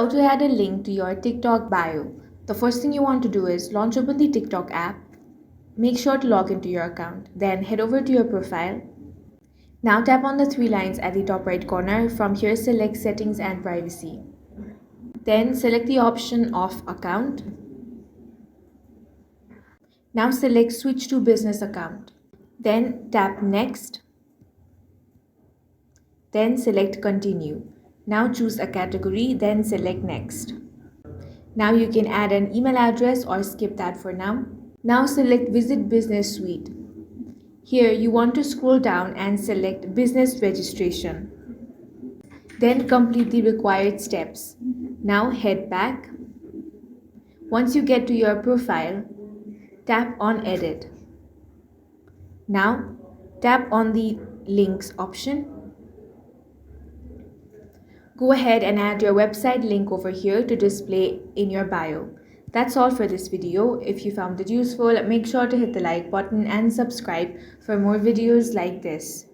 How to add a link to your TikTok bio. The first thing you want to do is launch open the TikTok app. Make sure to log into your account. Then head over to your profile. Now tap on the three lines at the top right corner. From here select settings and privacy. Then select the option of account. Now select switch to business account. Then tap next. Then select continue. Now choose a category, then select next. Now you can add an email address or skip that for now. Now select visit business suite. Here you want to scroll down and select business registration. Then complete the required steps. Now head back. Once you get to your profile, tap on edit. Now tap on the links option. Go ahead and add your website link over here to display in your bio. That's all for this video. If you found it useful, make sure to hit the like button and subscribe for more videos like this.